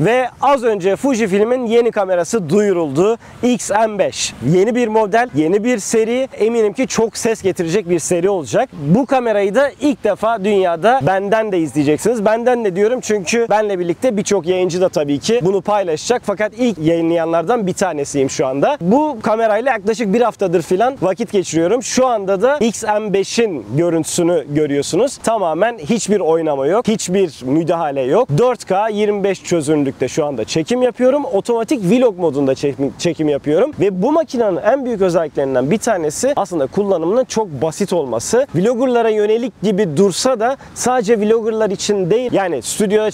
Ve az önce Fujifilm'in yeni kamerası duyuruldu. X-M5. Yeni bir model, yeni bir seri. Eminim ki çok ses getirecek bir seri olacak. Bu kamerayı da ilk defa dünyada benden de izleyeceksiniz. Benden de diyorum çünkü benle birlikte birçok yayıncı da tabii ki bunu paylaşacak. Fakat ilk yayınlayanlardan bir tanesiyim şu anda. Bu kamerayla yaklaşık bir haftadır filan vakit geçiriyorum. Şu anda da X-M5'in görüntüsünü görüyorsunuz. Tamamen hiçbir oynama yok. Hiçbir müdahale yok. 4K 25 çözünürlükte şu anda çekim yapıyorum. Otomatik vlog modunda çekim yapıyorum. Ve bu makinenin en büyük özelliklerinden bir tanesi aslında kullanımının çok basit olması. Vloggerlara yönelik gibi dursa da sadece vloggerlar için değil, yani stüdyoda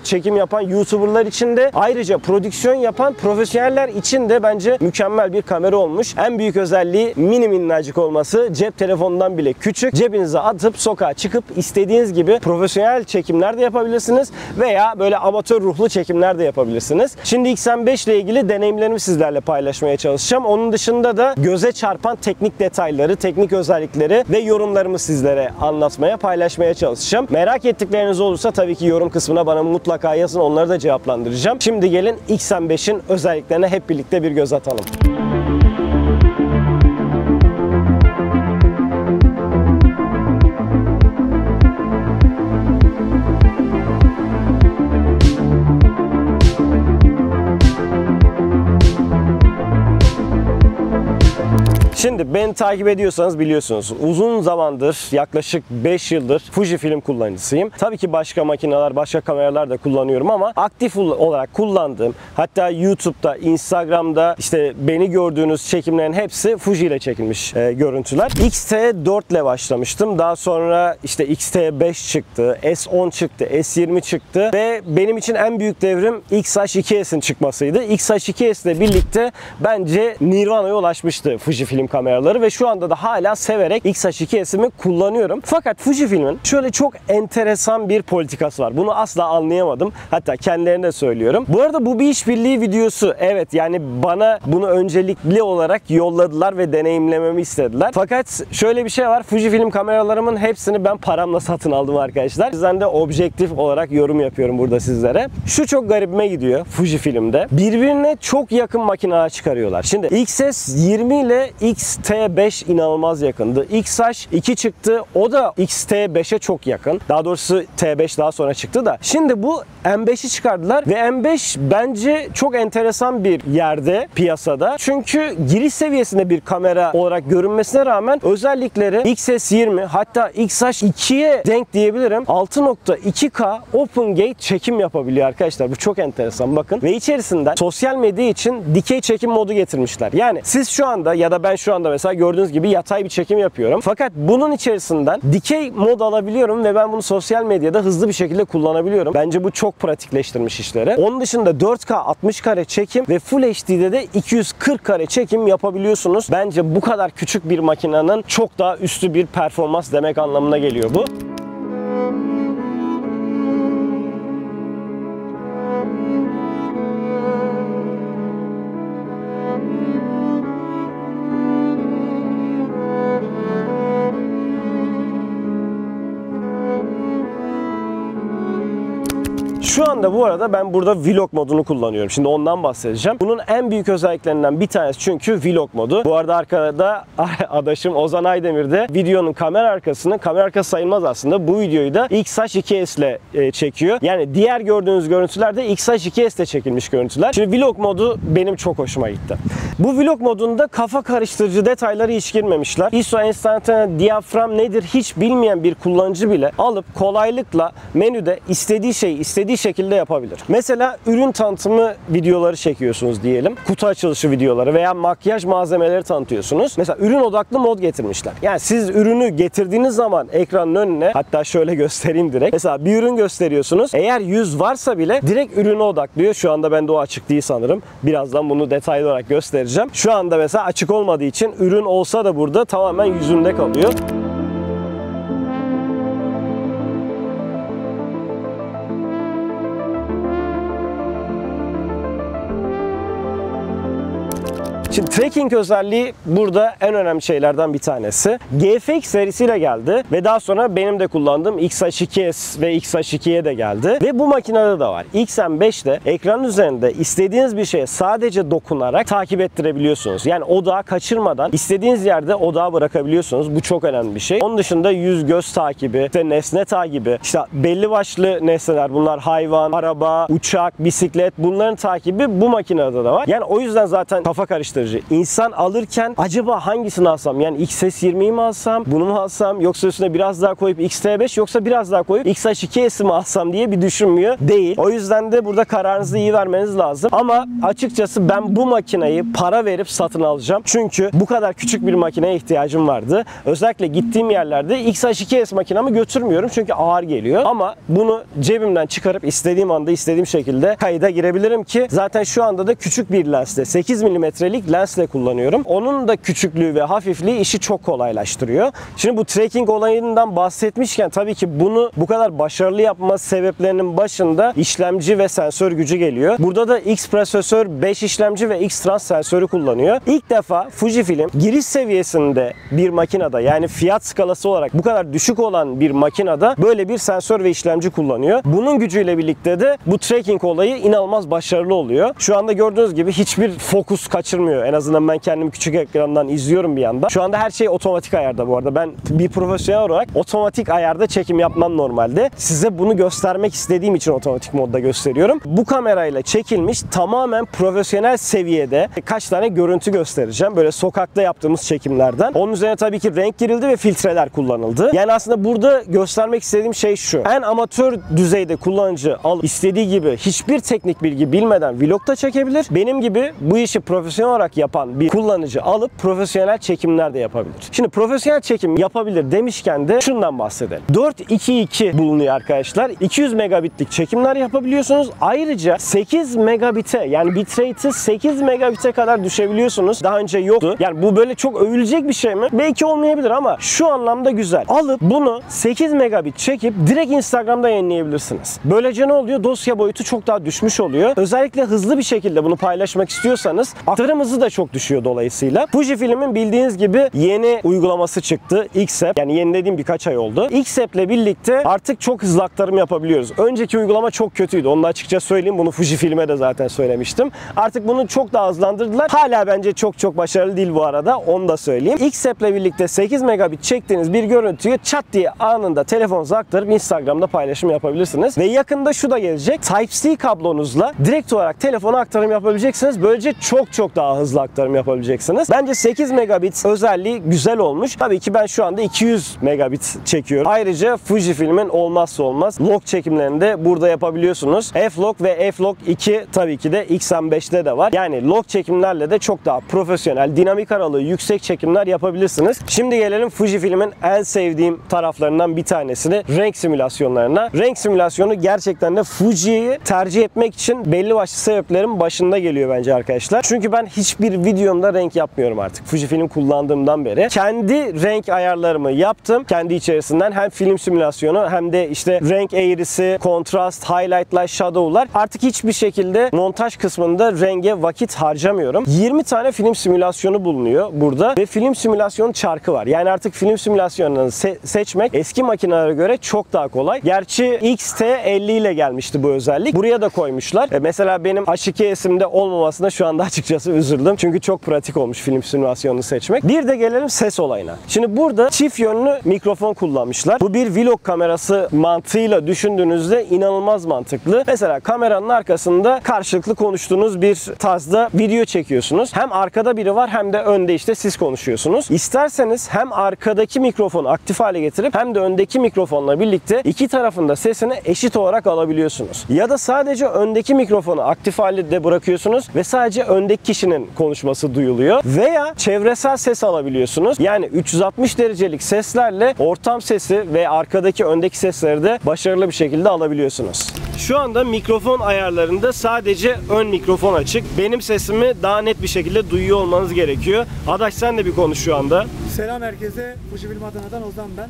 çekim yapan YouTuber'lar için de, ayrıca prodüksiyon yapan profesyoneller için de bence mükemmel bir kamera olmuş. En büyük özelliği mini minnacık olması. Cep telefonundan bile küçük. Cebinize atıp sokağa çıkıp istediğiniz gibi profesyonel çekimler de yapabilirsiniz veya böyle amatör ruhlu çekimler de yapabilirsiniz. Şimdi X-M5 ile ilgili deneyimlerimi sizlerle paylaşmaya çalışacağım. Onun dışında da göze çarpan teknik detayları, teknik özellikleri ve yorumlarımı sizlere anlatmaya, paylaşmaya çalışacağım. Merak ettikleriniz olursa tabii ki yorum kısmına bana mutlaka yazın. Onları da cevaplandıracağım. Şimdi gelin X-M5'in özelliklerine hep birlikte bir göz atalım. Şimdi beni takip ediyorsanız biliyorsunuz, uzun zamandır, yaklaşık 5 yıldır Fujifilm kullanıcısıyım. Tabii ki başka makineler, başka kameralar da kullanıyorum ama aktif olarak kullandığım, hatta YouTube'da, Instagram'da işte beni gördüğünüz çekimlerin hepsi Fuji ile çekilmiş görüntüler. X-T4 ile başlamıştım. Daha sonra işte X-T5 çıktı, S10 çıktı, S20 çıktı ve benim için en büyük devrim X-H2S'in çıkmasıydı. X-H2S ile birlikte bence Nirvana'ya ulaşmıştı Fujifilm kameraları ve şu anda da hala severek X-H2S'imi kullanıyorum. Fakat Fujifilm'in şöyle çok enteresan bir politikası var. Bunu asla anlayamadım. Hatta kendilerine de söylüyorum. Bu arada bu bir işbirliği videosu. Evet, yani bana bunu öncelikli olarak yolladılar ve deneyimlememi istediler. Fakat şöyle bir şey var. Fujifilm kameralarımın hepsini ben paramla satın aldım arkadaşlar. O yüzden de objektif olarak yorum yapıyorum burada sizlere. Şu çok garibime gidiyor Fujifilm'de. Birbirine çok yakın makineler çıkarıyorlar. Şimdi XS20 ile X-T5 inanılmaz yakındı. X-H2 çıktı. O da X-T5'e çok yakın. Daha doğrusu T5 daha sonra çıktı da. Şimdi bu M5'i çıkardılar ve M5 bence çok enteresan bir yerde piyasada. Çünkü giriş seviyesinde bir kamera olarak görünmesine rağmen özellikleri XS20 hatta X-H2'ye denk diyebilirim. 6.2K Open Gate çekim yapabiliyor arkadaşlar. Bu çok enteresan, bakın. Ve içerisinden sosyal medya için dikey çekim modu getirmişler. Yani siz şu anda ya da ben şu anda mesela gördüğünüz gibi yatay bir çekim yapıyorum. Fakat bunun içerisinden dikey mod alabiliyorum ve ben bunu sosyal medyada hızlı bir şekilde kullanabiliyorum. Bence bu çok pratikleştirmiş işleri. Onun dışında 4K 60 kare çekim ve Full HD'de de 240 kare çekim yapabiliyorsunuz. Bence bu kadar küçük bir makinenin çok daha üstü bir performans demek anlamına geliyor bu. Şu anda bu arada ben burada vlog modunu kullanıyorum. Şimdi ondan bahsedeceğim. Bunun en büyük özelliklerinden bir tanesi çünkü vlog modu. Bu arada arkada adaşım Ozan Aydemir de videonun kamera arkası sayılmaz aslında. Bu videoyu da X-H2S ile çekiyor. Yani diğer gördüğünüz görüntüler de X-H2S ile çekilmiş görüntüler. Şimdi vlog modu benim çok hoşuma gitti. Bu vlog modunda kafa karıştırıcı detayları hiç girmemişler. ISO enstantane diyafram nedir hiç bilmeyen bir kullanıcı bile alıp kolaylıkla menüde istediği şeyi istediği şekilde yapabilir. Mesela ürün tanıtımı videoları çekiyorsunuz diyelim. Kutu açılışı videoları veya makyaj malzemeleri tanıtıyorsunuz. Mesela ürün odaklı mod getirmişler. Yani siz ürünü getirdiğiniz zaman ekranın önüne, hatta şöyle göstereyim direkt. Mesela bir ürün gösteriyorsunuz. Eğer yüz varsa bile direkt ürüne odaklıyor. Şu anda bende o açık değil sanırım. Birazdan bunu detaylı olarak göstereceğim. Şu anda mesela açık olmadığı için ürün olsa da burada tamamen yüzünde kalıyor. Şimdi tracking özelliği burada en önemli şeylerden bir tanesi. GFX serisiyle geldi ve daha sonra benim de kullandığım X-H2S ve X-H2'ye de geldi. Ve bu makinede de var. XM5'te ekranın üzerinde istediğiniz bir şeye sadece dokunarak takip ettirebiliyorsunuz. Yani odağı kaçırmadan istediğiniz yerde odağı bırakabiliyorsunuz. Bu çok önemli bir şey. Onun dışında yüz göz takibi, işte nesne takibi, işte belli başlı nesneler, bunlar hayvan, araba, uçak, bisiklet, bunların takibi bu makinede de var. Yani o yüzden zaten kafa karıştırıcı. İnsan alırken acaba hangisini alsam? Yani XS20'yi mi alsam, bunu mu alsam, yoksa üstüne biraz daha koyup XT5 yoksa biraz daha koyup XH2S'i mi alsam diye bir düşünmüyor değil. O yüzden de burada kararınızı iyi vermeniz lazım. Ama açıkçası ben bu makineyi para verip satın alacağım. Çünkü bu kadar küçük bir makineye ihtiyacım vardı. Özellikle gittiğim yerlerde XH2S makinamı götürmüyorum çünkü ağır geliyor. Ama bunu cebimden çıkarıp istediğim anda istediğim şekilde kayda girebilirim ki zaten şu anda da küçük bir lensle, 8 mm'lik lensle kullanıyorum. Onun da küçüklüğü ve hafifliği işi çok kolaylaştırıyor. Şimdi bu tracking olayından bahsetmişken tabii ki bunu bu kadar başarılı yapma sebeplerinin başında işlemci ve sensör gücü geliyor. Burada da X prosesör, 5 işlemci ve X trans sensörü kullanıyor. İlk defa Fujifilm giriş seviyesinde bir makinede, yani fiyat skalası olarak bu kadar düşük olan bir makinede böyle bir sensör ve işlemci kullanıyor. Bunun gücüyle birlikte de bu tracking olayı inanılmaz başarılı oluyor. Şu anda gördüğünüz gibi hiçbir fokus kaçırmıyor. En azından ben kendimi küçük ekrandan izliyorum bir anda. Şu anda her şey otomatik ayarda bu arada. Ben bir profesyonel olarak otomatik ayarda çekim yapmam normalde. Size bunu göstermek istediğim için otomatik modda gösteriyorum. Bu kamerayla çekilmiş tamamen profesyonel seviyede kaç tane görüntü göstereceğim. Böyle sokakta yaptığımız çekimlerden. Onun üzerine tabii ki renk girildi ve filtreler kullanıldı. Yani aslında burada göstermek istediğim şey şu. En amatör düzeyde kullanıcı istediği gibi hiçbir teknik bilgi bilmeden vlog da çekebilir. Benim gibi bu işi profesyonel olarak yapan bir kullanıcı alıp profesyonel çekimler de yapabilir. Şimdi profesyonel çekim yapabilir demişken de şundan bahsedelim. 422 bulunuyor arkadaşlar. 200 megabitlik çekimler yapabiliyorsunuz. Ayrıca 8 megabite, yani bitrate'i 8 megabite kadar düşebiliyorsunuz. Daha önce yoktu. Yani bu böyle çok övülecek bir şey mi? Belki olmayabilir ama şu anlamda güzel. Alıp bunu 8 megabit çekip direkt Instagram'da yayınlayabilirsiniz. Böylece ne oluyor? Dosya boyutu çok daha düşmüş oluyor. Özellikle hızlı bir şekilde bunu paylaşmak istiyorsanız aktarım hızı da çok düşüyor dolayısıyla. Fujifilm'in bildiğiniz gibi yeni uygulaması çıktı. X-App. Yani yeni dediğim birkaç ay oldu. X-App ile birlikte artık çok hızlı aktarım yapabiliyoruz. Önceki uygulama çok kötüydü. Onu da açıkça söyleyeyim. Bunu Fujifilm'e de zaten söylemiştim. Artık bunu çok daha hızlandırdılar. Hala bence çok başarılı değil bu arada. Onu da söyleyeyim. X-App ile birlikte 8 megabit çektiğiniz bir görüntüyü çat diye anında telefonunuza aktarıp Instagram'da paylaşım yapabilirsiniz. Ve yakında şu da gelecek. Type-C kablonuzla direkt olarak telefona aktarım yapabileceksiniz. Böylece çok daha hızlı aktarım yapabileceksiniz. Bence 8 megabit özelliği güzel olmuş. Tabii ki ben şu anda 200 megabit çekiyorum. Ayrıca Fujifilm'in olmazsa olmaz log çekimlerini de burada yapabiliyorsunuz. F-Log ve F-Log 2 tabii ki de XM5'te de var. Yani log çekimlerle de çok daha profesyonel, dinamik aralığı yüksek çekimler yapabilirsiniz. Şimdi gelelim Fujifilm'in en sevdiğim taraflarından bir tanesini, renk simülasyonlarına. Renk simülasyonu gerçekten de Fuji'yi tercih etmek için belli başlı sebeplerin başında geliyor bence arkadaşlar. Çünkü ben hiçbir videomda renk yapmıyorum artık. Fujifilm kullandığımdan beri. Kendi renk ayarlarımı yaptım. Kendi içerisinden hem film simülasyonu hem de işte renk eğrisi, kontrast, highlightlar, shadow'lar. Artık hiçbir şekilde montaj kısmında renge vakit harcamıyorum. 20 tane film simülasyonu bulunuyor burada ve film simülasyonu çarkı var. Yani artık film simülasyonunu seçmek eski makinelere göre çok daha kolay. Gerçi XT50 ile gelmişti bu özellik. Buraya da koymuşlar. Mesela benim H2S'imde olmamasına şu anda açıkçası üzüldüm. Çünkü çok pratik olmuş film simülasyonunu seçmek. Bir de gelelim ses olayına. Şimdi burada çift yönlü mikrofon kullanmışlar. Bu bir vlog kamerası mantığıyla düşündüğünüzde inanılmaz mantıklı. Mesela kameranın arkasında karşılıklı konuştuğunuz bir tarzda video çekiyorsunuz. Hem arkada biri var hem de önde işte siz konuşuyorsunuz. İsterseniz hem arkadaki mikrofonu aktif hale getirip hem de öndeki mikrofonla birlikte iki tarafında sesini eşit olarak alabiliyorsunuz. Ya da sadece öndeki mikrofonu aktif halde bırakıyorsunuz ve sadece öndeki kişinin konuşması duyuluyor. Veya çevresel ses alabiliyorsunuz. Yani 360 derecelik seslerle ortam sesi ve arkadaki öndeki sesleri de başarılı bir şekilde alabiliyorsunuz. Şu anda mikrofon ayarlarında sadece ön mikrofon açık. Benim sesimi daha net bir şekilde duyuyor olmanız gerekiyor. Adaş sen de bir konuş şu anda. Selam herkese. Fujifilm Adana'dan Ozan ben.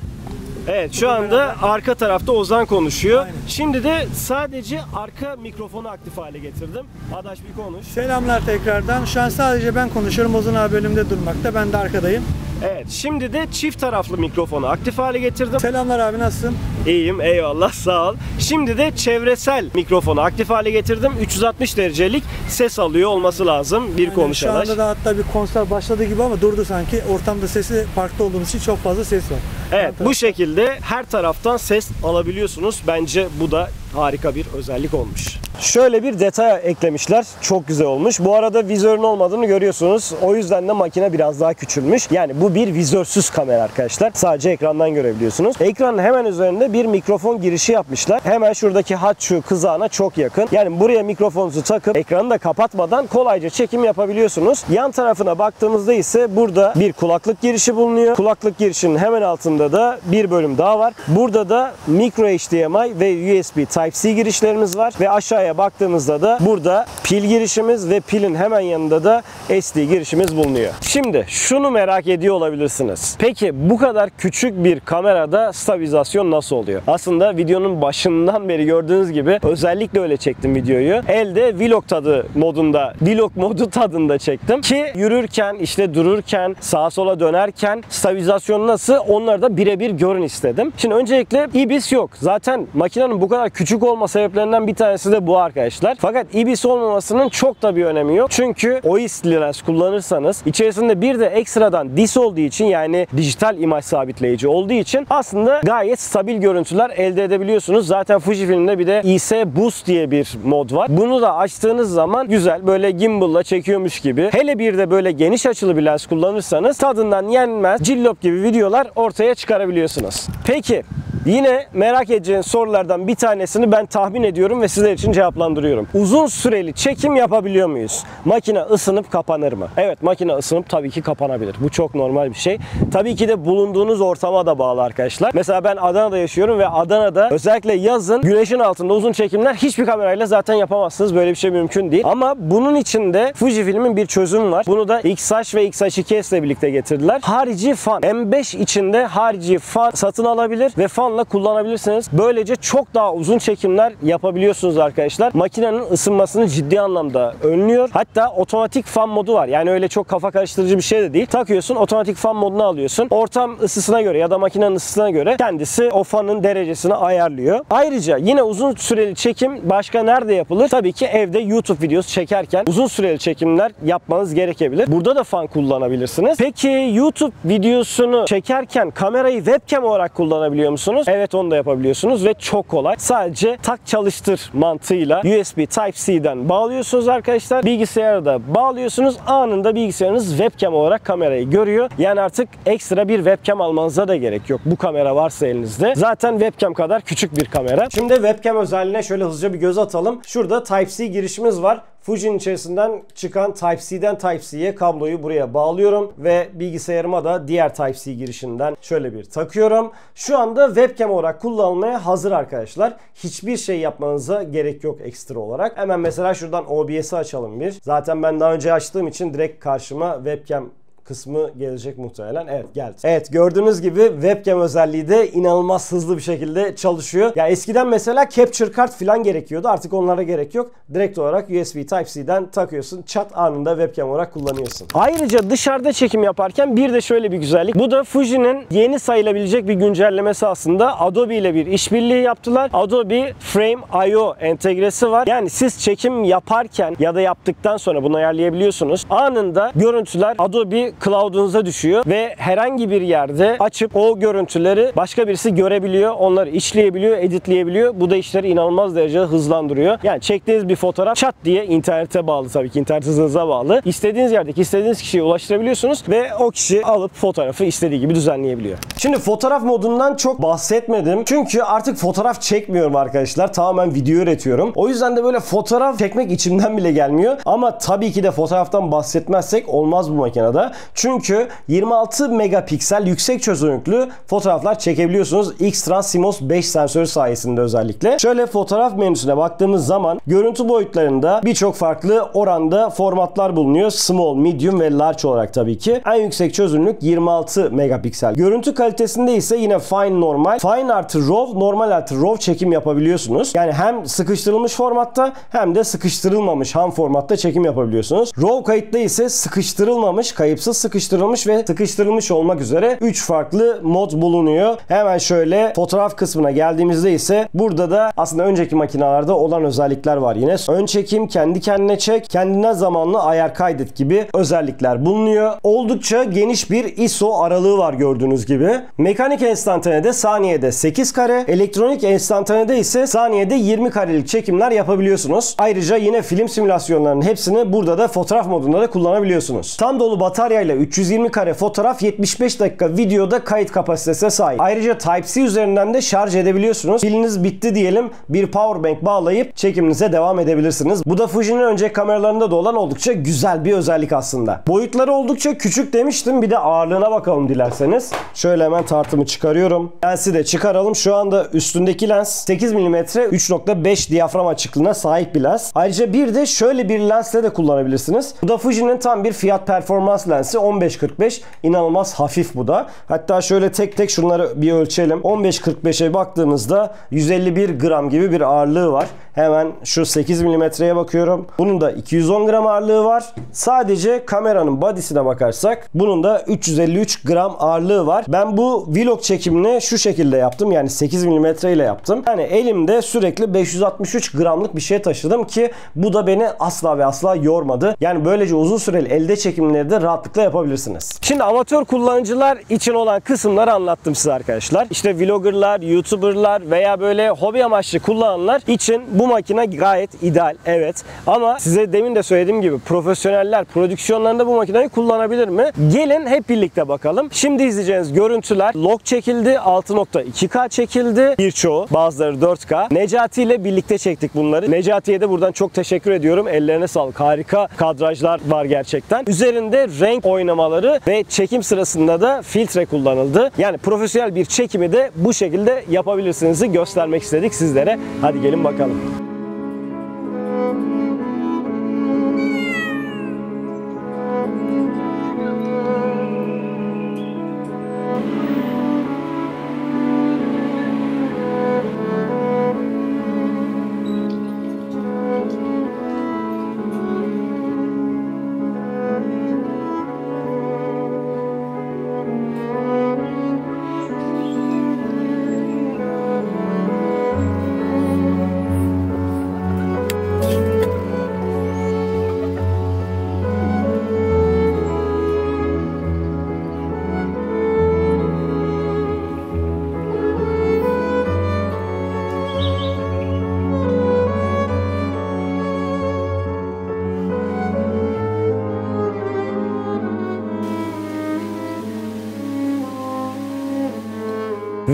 Evet, şu anda arka tarafta Ozan konuşuyor. Aynen. Şimdi de sadece arka mikrofonu aktif hale getirdim. Adaş bir konuş. Selamlar tekrardan. Şu an sadece ben konuşuyorum. Ozan abi önümde durmakta. Ben de arkadayım. Evet, şimdi de çift taraflı mikrofonu aktif hale getirdim. Selamlar abi, nasılsın? İyiyim, eyvallah, sağ ol. Şimdi de çevresel mikrofonu aktif hale getirdim. 360 derecelik ses alıyor olması lazım bir Aynen, konuş şu Adaş. anda da hatta bir konser başladı gibi ama durdu sanki. Ortamda sesi parkta olduğumuz için çok fazla ses var. Evet, bu şekilde her taraftan ses alabiliyorsunuz. Bence bu da harika bir özellik olmuş. Şöyle bir detay eklemişler. Çok güzel olmuş. Bu arada vizörün olmadığını görüyorsunuz. O yüzden de makine biraz daha küçülmüş. Yani bu bir vizörsüz kamera arkadaşlar. Sadece ekrandan görebiliyorsunuz. Ekranın hemen üzerinde bir mikrofon girişi yapmışlar. Hemen şuradaki hat şu kızağına çok yakın. Yani buraya mikrofonunuzu takıp ekranı da kapatmadan kolayca çekim yapabiliyorsunuz. Yan tarafına baktığımızda ise burada bir kulaklık girişi bulunuyor. Kulaklık girişinin hemen altında da bir bölüm daha var. Burada da micro HDMI ve USB Type-C girişlerimiz var ve aşağıya baktığımızda da burada pil girişimiz ve pilin hemen yanında da SD girişimiz bulunuyor. Şimdi şunu merak ediyor olabilirsiniz. Peki bu kadar küçük bir kamerada stabilizasyon nasıl oluyor? Aslında videonun başından beri gördüğünüz gibi özellikle öyle çektim videoyu. Elde vlog tadı modunda, vlog modu tadında çektim ki yürürken, işte dururken, sağa sola dönerken stabilizasyon nasıl, onları da birebir görün istedim. Şimdi öncelikle IBIS yok. Zaten makinenin bu kadar küçük olma sebeplerinden bir tanesi de bu arkadaşlar. Fakat IBIS olmamasının çok da bir önemi yok. Çünkü OIS lens kullanırsanız içerisinde bir de ekstradan DIS olduğu için, yani dijital imaj sabitleyici olduğu için aslında gayet stabil görüntüler elde edebiliyorsunuz. Zaten Fujifilm'de bir de IS Boost diye bir mod var. Bunu da açtığınız zaman güzel böyle gimbal'la çekiyormuş gibi. Hele bir de böyle geniş açılı bir lens kullanırsanız tadından yenmez cillop gibi videolar ortaya çıkarabiliyorsunuz. Peki yine merak edeceğiniz sorulardan bir tanesini ben tahmin ediyorum ve sizler için cevaplandırıyorum. Uzun süreli çekim yapabiliyor muyuz? Makine ısınıp kapanır mı? Evet, makine ısınıp tabii ki kapanabilir. Bu çok normal bir şey. Tabii ki de bulunduğunuz ortama da bağlı arkadaşlar. Mesela ben Adana'da yaşıyorum ve Adana'da özellikle yazın güneşin altında uzun çekimler hiçbir kamerayla zaten yapamazsınız. Böyle bir şey mümkün değil. Ama bunun için de Fujifilm'in bir çözümü var. Bunu da X-H ve X-H2S ile birlikte getirdiler. Harici fan. M5 içinde harici fan satın alabilir ve fanla kullanabilirsiniz. Böylece çok daha uzun çekimler yapabiliyorsunuz arkadaşlar. Makinenin ısınmasını ciddi anlamda önlüyor. Hatta otomatik fan modu var. Yani öyle çok kafa karıştırıcı bir şey de değil. Takıyorsun, otomatik fan modunu alıyorsun. Ortam ısısına göre ya da makinenin ısısına göre kendisi o fanın derecesini ayarlıyor. Ayrıca yine uzun süreli çekim başka nerede yapılır? Tabii ki evde YouTube videosu çekerken uzun süreli çekimler yapmanız gerekebilir. Burada da fan kullanabilirsiniz. Peki YouTube videosunu çekerken kamerayı webcam olarak kullanabiliyor musunuz? Evet, onu da yapabiliyorsunuz ve çok kolay. Sadece tak çalıştır mantığıyla USB Type-C'den bağlıyorsunuz arkadaşlar. Bilgisayara da bağlıyorsunuz. Anında bilgisayarınız webcam olarak kamerayı görüyor. Yani artık ekstra bir webcam almanıza da gerek yok. Bu kamera varsa elinizde. Zaten webcam kadar küçük bir kamera. Şimdi webcam özelliğine şöyle hızlıca bir göz atalım. Şurada Type-C girişimiz var. Fuji'nin içerisinden çıkan Type-C'den Type-C'ye kabloyu buraya bağlıyorum ve bilgisayarıma da diğer Type-C girişinden şöyle bir takıyorum. Şu anda webcam olarak kullanılmaya hazır arkadaşlar. Hiçbir şey yapmanıza gerek yok ekstra olarak. Hemen mesela şuradan OBS'i açalım bir. Zaten ben daha önce açtığım için direkt karşıma webcam kısmı gelecek muhtemelen. Evet, geldi. Evet, gördüğünüz gibi webcam özelliği de inanılmaz hızlı bir şekilde çalışıyor. Ya eskiden mesela capture card falan gerekiyordu. Artık onlara gerek yok. Direkt olarak USB Type-C'den takıyorsun. Çat anında webcam olarak kullanıyorsun. Ayrıca dışarıda çekim yaparken bir de şöyle bir güzellik. Bu da Fuji'nin yeni sayılabilecek bir güncellemesi aslında. Adobe ile bir işbirliği yaptılar. Adobe Frame.io entegresi var. Yani siz çekim yaparken ya da yaptıktan sonra bunu ayarlayabiliyorsunuz. Anında görüntüler Adobe Cloud'unuza düşüyor ve herhangi bir yerde açıp o görüntüleri başka birisi görebiliyor. Onları işleyebiliyor, editleyebiliyor. Bu da işleri inanılmaz derecede hızlandırıyor. Yani çektiğiniz bir fotoğraf çat diye internete bağlı, tabii ki internet hızınıza bağlı. İstediğiniz yerdeki istediğiniz kişiye ulaştırabiliyorsunuz ve o kişi alıp fotoğrafı istediği gibi düzenleyebiliyor. Şimdi fotoğraf modundan çok bahsetmedim. Çünkü artık fotoğraf çekmiyorum arkadaşlar. Tamamen video üretiyorum. O yüzden de böyle fotoğraf çekmek içimden bile gelmiyor. Ama tabii ki de fotoğraftan bahsetmezsek olmaz bu makinede. Çünkü 26 megapiksel yüksek çözünürlüklü fotoğraflar çekebiliyorsunuz. X-Trans CMOS 5 sensörü sayesinde özellikle. Şöyle fotoğraf menüsüne baktığımız zaman görüntü boyutlarında birçok farklı oranda formatlar bulunuyor. Small, medium ve large olarak tabii ki. En yüksek çözünürlük 26 megapiksel. Görüntü kalitesinde ise yine fine normal, fine artı RAW, normal artı RAW çekim yapabiliyorsunuz. Yani hem sıkıştırılmış formatta hem de sıkıştırılmamış ham formatta çekim yapabiliyorsunuz. RAW kayıtta ise sıkıştırılmamış, kayıpsız sıkıştırılmış ve sıkıştırılmış olmak üzere 3 farklı mod bulunuyor. Hemen şöyle fotoğraf kısmına geldiğimizde ise burada da aslında önceki makinalarda olan özellikler var yine. Ön çekim, kendi kendine çek, kendine zamanlı ayar kaydet gibi özellikler bulunuyor. Oldukça geniş bir ISO aralığı var gördüğünüz gibi. Mekanik enstantanede saniyede 8 kare, elektronik enstantanede ise saniyede 20 karelik çekimler yapabiliyorsunuz. Ayrıca yine film simülasyonlarının hepsini burada da fotoğraf modunda da kullanabiliyorsunuz. Tam dolu bataryayla 320 kare fotoğraf, 75 dakika videoda kayıt kapasitesine sahip. Ayrıca Type-C üzerinden de şarj edebiliyorsunuz. Piliniz bitti diyelim, bir powerbank bağlayıp çekiminize devam edebilirsiniz. Bu da Fuji'nin önceki kameralarında da olan oldukça güzel bir özellik aslında. Boyutları oldukça küçük demiştim. Bir de ağırlığına bakalım dilerseniz. Şöyle hemen tartımı çıkarıyorum. Lensi de çıkaralım. Şu anda üstündeki lens 8 mm 3.5 diyafram açıklığına sahip bir lens. Ayrıca bir de şöyle bir lensle de kullanabilirsiniz. Bu da Fuji'nin tam bir fiyat performans lensi 15-45. İnanılmaz hafif bu da. Hatta şöyle tek tek şunları bir ölçelim. 15-45'e baktığımızda 151 gram gibi bir ağırlığı var. Hemen şu 8 mm'ye bakıyorum. Bunun da 210 gram ağırlığı var. Sadece kameranın body'sine bakarsak bunun da 353 gram ağırlığı var. Ben bu vlog çekimini şu şekilde yaptım. Yani 8 mm ile yaptım. Yani elimde sürekli 563 gramlık bir şey taşıdım ki bu da beni asla ve asla yormadı. Yani böylece uzun süreli elde çekimleri de rahatlıkla yapabilirsiniz. Şimdi amatör kullanıcılar için olan kısımları anlattım size arkadaşlar. İşte vloggerlar, youtuberlar veya böyle hobi amaçlı kullananlar için bu makine gayet ideal. Evet. Ama size demin de söylediğim gibi profesyoneller prodüksiyonlarında bu makineyi kullanabilir mi? Gelin hep birlikte bakalım. Şimdi izleyeceğiniz görüntüler log çekildi. 6.2K çekildi. Birçoğu. Bazıları 4K. Necati ile birlikte çektik bunları. Necati'ye de buradan çok teşekkür ediyorum. Ellerine sağlık. Harika kadrajlar var gerçekten. Üzerinde renk oynamaları ve çekim sırasında da filtre kullanıldı. Yani profesyonel bir çekimi de bu şekilde yapabilirsiniz göstermek istedik sizlere. Hadi gelin bakalım.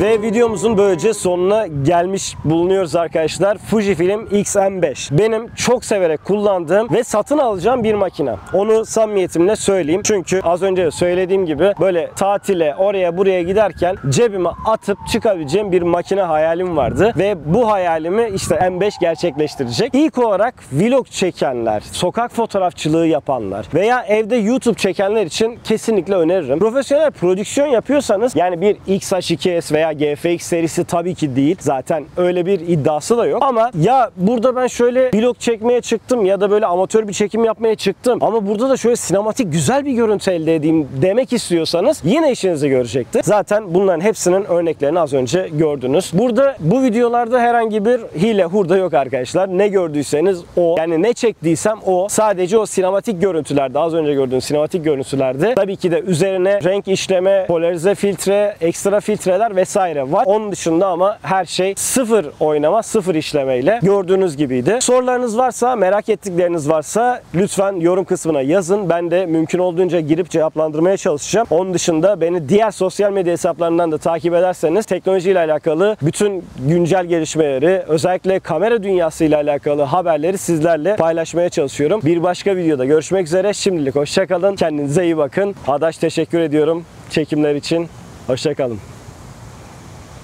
Ve videomuzun böylece sonuna gelmiş bulunuyoruz arkadaşlar. Fujifilm X-M5. Benim çok severek kullandığım ve satın alacağım bir makine. Onu samimiyetimle söyleyeyim. Çünkü az önce de söylediğim gibi böyle tatile oraya buraya giderken cebime atıp çıkabileceğim bir makine hayalim vardı. Ve bu hayalimi işte M5 gerçekleştirecek. İlk olarak vlog çekenler, sokak fotoğrafçılığı yapanlar veya evde YouTube çekenler için kesinlikle öneririm. Profesyonel prodüksiyon yapıyorsanız yani bir X-H2S veya GFX serisi tabii ki değil. Zaten öyle bir iddiası da yok. Ama ya burada ben şöyle vlog çekmeye çıktım ya da böyle amatör bir çekim yapmaya çıktım ama burada da şöyle sinematik güzel bir görüntü elde edeyim demek istiyorsanız yine işinizi görecektir. Zaten bunların hepsinin örneklerini az önce gördünüz. Burada bu videolarda herhangi bir hile hurda yok arkadaşlar. Ne gördüyseniz o. Yani ne çektiysem o. Sadece o sinematik görüntülerde, az önce gördüğünüz sinematik görüntülerde tabii ki de üzerine renk işleme, polarize filtre, ekstra filtreler vesaire vesaire var. Onun dışında ama her şey sıfır oynama, sıfır işlemeyle gördüğünüz gibiydi. Sorularınız varsa, merak ettikleriniz varsa lütfen yorum kısmına yazın. Ben de mümkün olduğunca girip cevaplandırmaya çalışacağım. Onun dışında beni diğer sosyal medya hesaplarından da takip ederseniz teknolojiyle alakalı bütün güncel gelişmeleri, özellikle kamera dünyası ile alakalı haberleri sizlerle paylaşmaya çalışıyorum. Bir başka videoda görüşmek üzere. Şimdilik hoşça kalın. Kendinize iyi bakın. Adaş teşekkür ediyorum çekimler için. Hoşça kalın.